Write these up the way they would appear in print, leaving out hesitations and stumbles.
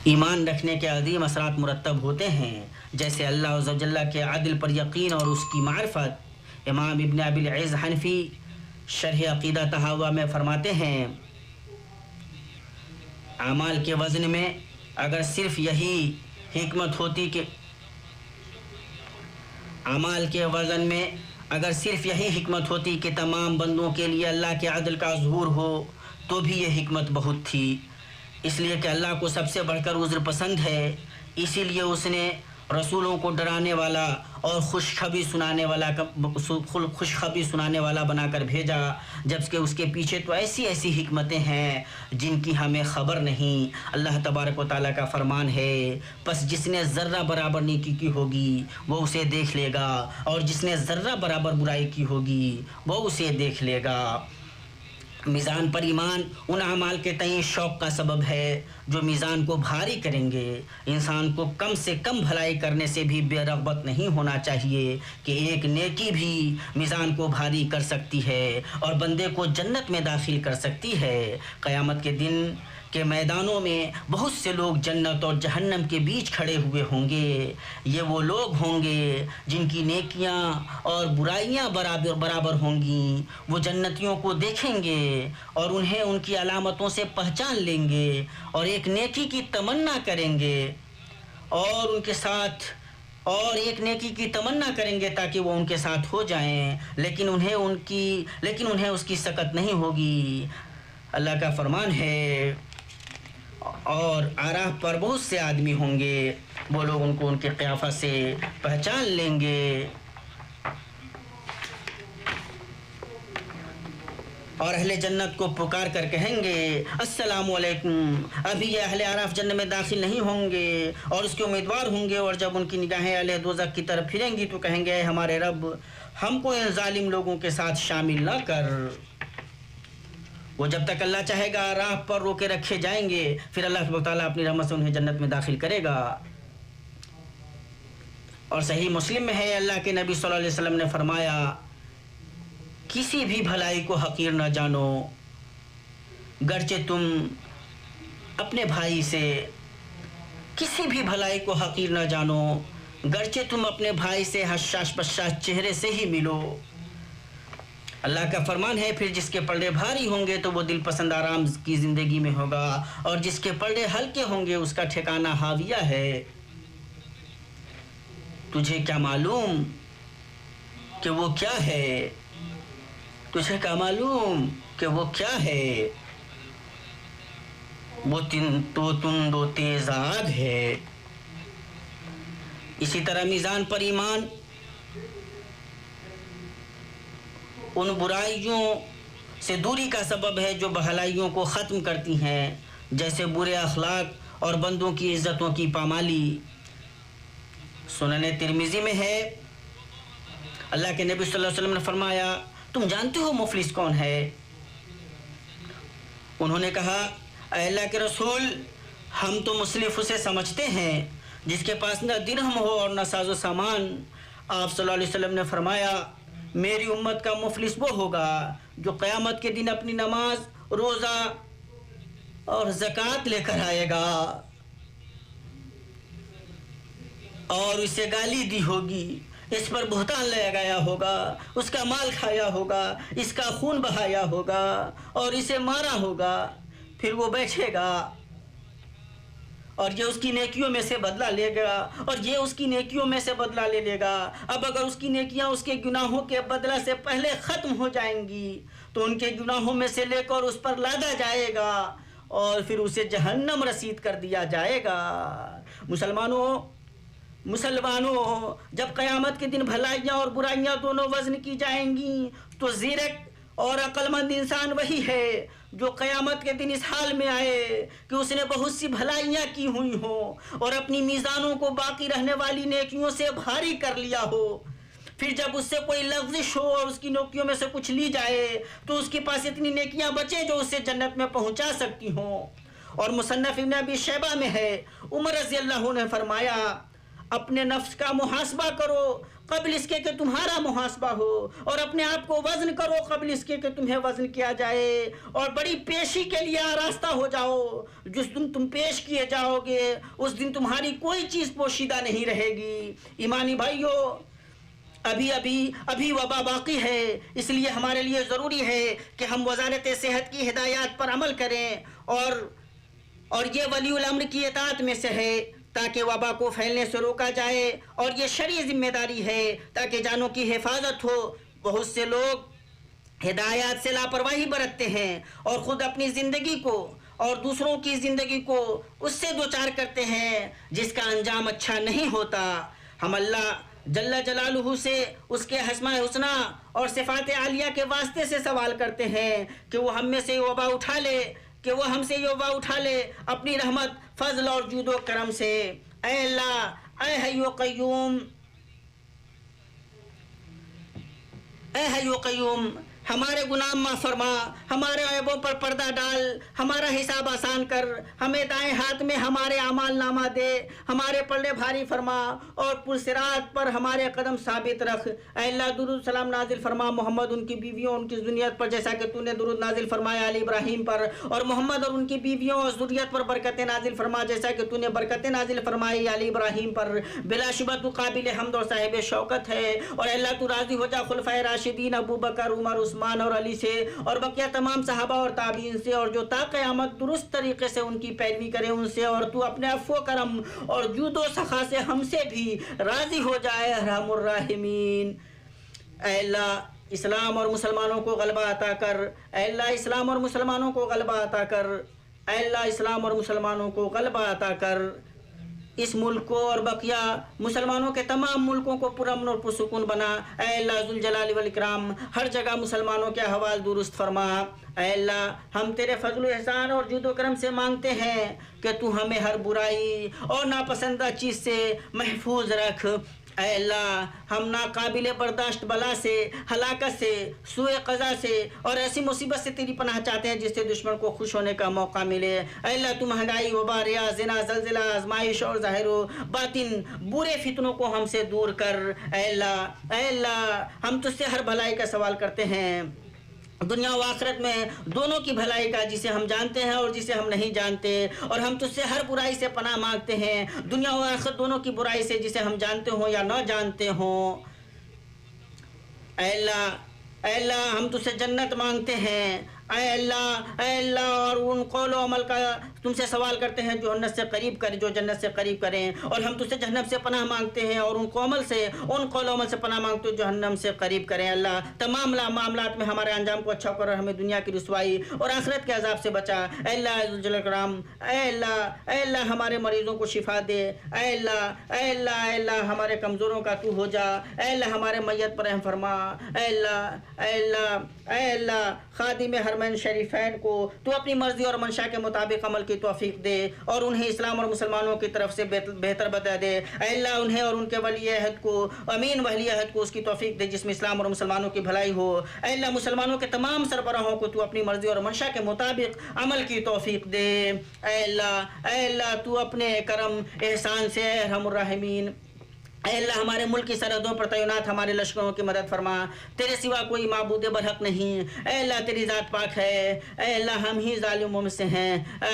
ایمان رکھنے کے عظیم اثرات مرتب ہوتے ہیں، جیسے اللہ عز و جل کے عدل پر یقین اور اس کی معرفت۔ امام ابن ابی العز حنفی شرح عقیدہ طحاویہ میں فرماتے ہیں، اعمال کے وزن میں اگر صرف یہی حکمت ہوتی کہ کہ تمام بندوں کے لیے اللہ کے عدل کا ظہور ہو تو بھی یہ حکمت بہت تھی، اس لیے کہ اللہ کو سب سے بڑھ کر عذر پسند ہے، اسی لیے اس نے رسولوں کو ڈرانے والا اور خوشخبری سنانے والا بنا کر بھیجا، جبکہ اس کے پیچھے تو ایسی ایسی حکمتیں ہیں جن کی ہمیں خبر نہیں۔ اللہ تبارک و تعالیٰ کا فرمان ہے، پس جس نے ذرہ برابر نیکی کی ہوگی وہ اسے دیکھ لے گا، اور جس نے ذرہ برابر برائی کی ہوگی وہ اسے دیکھ لے گا۔ میزان پر ایمان ان اعمال کے تئیں شوق کا سبب ہے جو میزان کو بھاری کریں گے۔ انسان کو کم سے کم بھلائی کرنے سے بھی بے رغبت نہیں ہونا چاہیے کہ ایک نیکی بھی میزان کو بھاری کر سکتی ہے اور بندے کو جنت میں داخل کر سکتی ہے۔ قیامت کے دن کے میدانوں میں بہت سے لوگ جنت اور جہنم کے بیچ کھڑے ہوئے ہوں گے۔ یہ وہ لوگ ہوں گے جن کی نیکیاں اور برائیاں برابر ہوں گی۔ وہ جنتیوں کو دیکھیں گے اور انہیں ان کی علامتوں سے پہچان لیں گے اور ایک نیکی کی تمنا کریں گے اور ایک نیکی کی تمنا کریں گے تاکہ وہ ان کے ساتھ ہو جائیں، لیکن انہیں اس کی سکت نہیں ہوگی۔ اللہ کا فرمان ہے، اور آراف پر بہت سے آدمی ہوں گے، وہ لوگ ان کو ان کے قیافہ سے پہچان لیں گے، اور اہل جنت کو پکار کر کہیں گے السلام علیکم۔ ابھی یہ اہل آراف جنت میں داخل نہیں ہوں گے اور اس کے امیدوار ہوں گے، اور جب ان کی نگاہیں اہل دوزخ کی طرف پھریں گی تو کہیں گے اے ہمارے رب، ہم کو ان ظالم لوگوں کے ساتھ شامل نہ کر۔ وہ جب تک اللہ چاہے گا راہ پر روکے رکھے جائیں گے، پھر اللہ تعالیٰ اپنی رحمت سے انہیں جنت میں داخل کرے گا۔ اور صحیح مسلم میں ہے، اللہ کے نبی صلی اللہ علیہ وسلم نے فرمایا، کسی بھی بھلائی کو حقیر نہ جانو، گرچہ تم اپنے بھائی سے کسی بھی بھلائی کو حقیر نہ جانو، گرچہ تم اپنے بھائی سے حشاش بشاش چہرے سے ہی ملو۔ اللہ کا فرمان ہے، پھر جس کے پلڑے بھاری ہوں گے تو وہ دل پسند آرام کی زندگی میں ہوگا، اور جس کے پلڑے ہلکے ہوں گے اس کا ٹھکانہ ہاویہ ہے۔ تجھے کیا معلوم کہ وہ کیا ہے؟ تجھے کیا معلوم کہ وہ کیا ہے؟ وہ تند و تیز آگ ہے۔ اسی طرح میزان پر ایمان ان برائیوں سے دوری کا سبب ہے جو بھلائیوں کو ختم کرتی ہیں، جیسے برے اخلاق اور بندوں کی عزتوں کی پامالی۔ سنن ترمذی میں ہے، اللہ کے نبی صلی اللہ علیہ وسلم نے فرمایا، تم جانتے ہو مفلس کون ہے؟ انہوں نے کہا، اے اللہ کے رسول، ہم تو مسلف اسے سمجھتے ہیں جس کے پاس نہ درہم ہو اور نہ ساز و سامان۔ آپ صلی اللہ علیہ وسلم نے فرمایا، میری امت کا مفلس وہ ہوگا جو قیامت کے دن اپنی نماز، روزہ اور زکوٰۃ لے کر آئے گا اور اسے گالی دی ہوگی، اس پر بہتان لگایا ہوگا، اس کا مال کھایا ہوگا، اس کا خون بہایا ہوگا اور اسے مارا ہوگا، پھر وہ بیٹھے گا اور یہ اس کی نیکیوں میں سے بدلہ لے گا اور یہ اس کی نیکیوں میں سے بدلہ لے لے گا۔ اب اگر اس کی نیکیاں اس کے گناہوں کے بدلہ سے پہلے ختم ہو جائیں گی تو ان کے گناہوں میں سے لے کر اس پر لادا جائے گا اور پھر اسے جہنم رسید کر دیا جائے گا۔ مسلمانوں، جب قیامت کے دن بھلائیاں اور برائیاں دونوں وزن کی جائیں گی تو زیرک اور عقل مند انسان وہی ہے جو قیامت کے دن اس حال میں آئے کہ اس نے بہت سی بھلائیاں کی ہوئی ہوں اور اپنی میزانوں کو باقی رہنے والی نیکیوں سے بھاری کر لیا ہو، پھر جب اس سے کوئی لغزش ہو اور اس کی نیکیوں میں سے کچھ لی جائے تو اس کے پاس اتنی نیکیاں بچے جو اسے جنت میں پہنچا سکتی ہوں۔ اور مصنف ابن ابی شیبہ میں ہے، عمر رضی اللہ عنہ نے فرمایا، اپنے نفس کا محاسبہ کرو قبل اس کے کہ تمہارا محاسبہ ہو، اور اپنے آپ کو وزن کرو قبل اس کے کہ تمہیں وزن کیا جائے، اور بڑی پیشی کے لیے آراستہ ہو جاؤ۔ جس دن تم پیش کیے جاؤ گے اس دن تمہاری کوئی چیز پوشیدہ نہیں رہے گی۔ ایمانی بھائیو، ابھی وبا باقی ہے، اس لیے ہمارے لیے ضروری ہے کہ ہم وزارت صحت کی ہدایات پر عمل کریں، اور یہ ولی الامر کی اطاعت میں سے ہے تاکہ وبا کو پھیلنے سے روکا جائے، اور یہ شرعی ذمہ داری ہے تاکہ جانوں کی حفاظت ہو۔ بہت سے لوگ ہدایات سے لاپرواہی برتتے ہیں اور خود اپنی زندگی کو اور دوسروں کی زندگی کو اس سے دوچار کرتے ہیں جس کا انجام اچھا نہیں ہوتا۔ ہم اللہ جل جلالہ سے اس کے اسماء الحسنی اور صفات عالیہ کے واسطے سے سوال کرتے ہیں کہ وہ ہم میں سے وبا اٹھا لے اپنی رحمت، فضل اور جود و کرم سے۔ اے اللہ، اے حی و قیوم، ہمارے گناہ معاف فرما، ہمارے عیبوں پر پردہ ڈال، ہمارا حساب آسان کر، ہمیں دائیں ہاتھ میں ہمارے اعمال نامہ دے، ہمارے پلڑے بھاری فرما، اور پرصراط پر ہمارے قدم ثابت رکھ۔ اے اللہ، درود سلام نازل فرما محمد، ان کی بیویوں، ان کی ذریت پر، جیسا کہ تو نے درود نازل فرمایا علی ابراہیم پر، اور محمد اور ان کی بیویوں اور ذریت پر برکتیں نازل فرما جیسا کہ تو نے برکتیں نازل فرمائی علی ابراہیم پر۔ بلا شبہ تو قابل حمد اور صاحب شوکت ہے، اور اے اللہ تو راضی ہو جا خلفائے راشدین ابو بکر، عمر، عثمان اور علی سے، اور بقیہ تمام صحابہ اور تابعین سے، اور جو تا قیامت درست طریقے سے ان کی پیروی کرے ان سے، اور تو اپنے عفو و کرم اور جود و سخا سے ہم سے بھی راضی ہو جائے ارحم الراحمین۔ اے اللہ، اسلام اور مسلمانوں کو غلبہ عطا کر، اے اللہ اسلام اور مسلمانوں کو غلبہ عطا کر، اے اللہ اسلام اور مسلمانوں کو غلبہ عطا کر۔ اس ملک کو اور بقیہ مسلمانوں کے تمام ملکوں کو پرامن اور پرسکون بنا۔ اے اللہ ذوالجلال والاکرام، ہر جگہ مسلمانوں کے احوال درست فرما۔ اے اللہ، ہم تیرے فضل و احسان اور جود و کرم سے مانگتے ہیں کہ تو ہمیں ہر برائی اور ناپسندہ چیز سے محفوظ رکھ۔ اے اللہ، ہم ناقابل برداشت بلا سے، ہلاکت سے، سوء قضا سے اور ایسی مصیبت سے تیری پناہ چاہتے ہیں جس سے دشمن کو خوش ہونے کا موقع ملے۔ اے اللہ، تو مہنگائی، وبا، ریا، زنا، زلزلہ، آزمائش اور ظاہر و باطن برے فتنوں کو ہم سے دور کر۔ اے اللہ، ہم تجھ سے ہر بھلائی کا سوال کرتے ہیں، دنیا و آخرت میں دونوں کی بھلائی کا، جسے ہم جانتے ہیں اور جسے ہم نہیں جانتے، اور ہم تجھ سے ہر برائی سے پناہ مانگتے ہیں، دنیا و آخرت دونوں کی برائی سے، جسے ہم جانتے ہوں یا نہ جانتے ہوں۔ اے اللہ، ہم تجھ سے جنت مانگتے ہیں۔ اے اللہ، اور ان قول و عمل کا تم سے سوال کرتے ہیں جو جنت سے قریب کریں، اور ہم تجھ سے جہنم سے پناہ مانگتے ہیں، اور ان قول و عمل سے پناہ مانگتے ہیں جو جہنم سے قریب کریں۔ اللہ، تمام معاملات میں ہمارے انجام کو اچھا کر، اور ہمیں دنیا کی رسوائی اور آخرت کے عذاب سے بچا۔ اے اللہ ذوالجلال والاکرام، اے اللہ ہمارے مریضوں کو شفا دے۔ اے اللہ ہمارے کمزوروں کا تو ہو جا۔ اے اللہ ہمارے میت پر رحم فرما۔ اے اللہ خادم حرمین شریفین کو تو اپنی مرضی اور منشا کے مطابق عمل کی توفیق دے، اور انہیں اسلام اور مسلمانوں کی طرف سے بہتر بتا دے۔ اے اللہ انہیں اور ان کے ولی عہد کو، امین ولی عہد کو اس کی توفیق دے جس میں اسلام اور مسلمانوں کی بھلائی ہو۔ اے اللہ مسلمانوں کے تمام سربراہوں کو تو اپنی مرضی اور منشا کے مطابق عمل کی توفیق دے۔ اے اللہ تو اپنے کرم احسان سے ارحم الراحمین، اے اللہ ہمارے ملک کی سرحدوں پر تعینات ہمارے لشکروں کی مدد فرما۔ تیرے سوا کوئی معبود برحق نہیں۔ اے اللہ تیری ذات پاک ہے۔ اے اللہ ہم ہی ظالموں میں سے ہیں۔ اے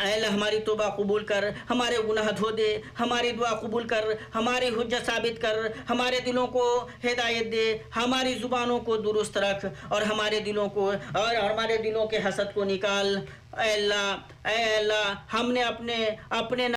اللہ ہماری توبہ قبول کر، ہمارے گناہ دھو دے، ہماری دعا قبول کر، ہماری حجت ثابت کر، ہمارے دلوں کو ہدایت دے، ہماری زبانوں کو درست رکھ، اور ہمارے دلوں کے حسد کو نکال۔ اے اللہ ہم نے اپنے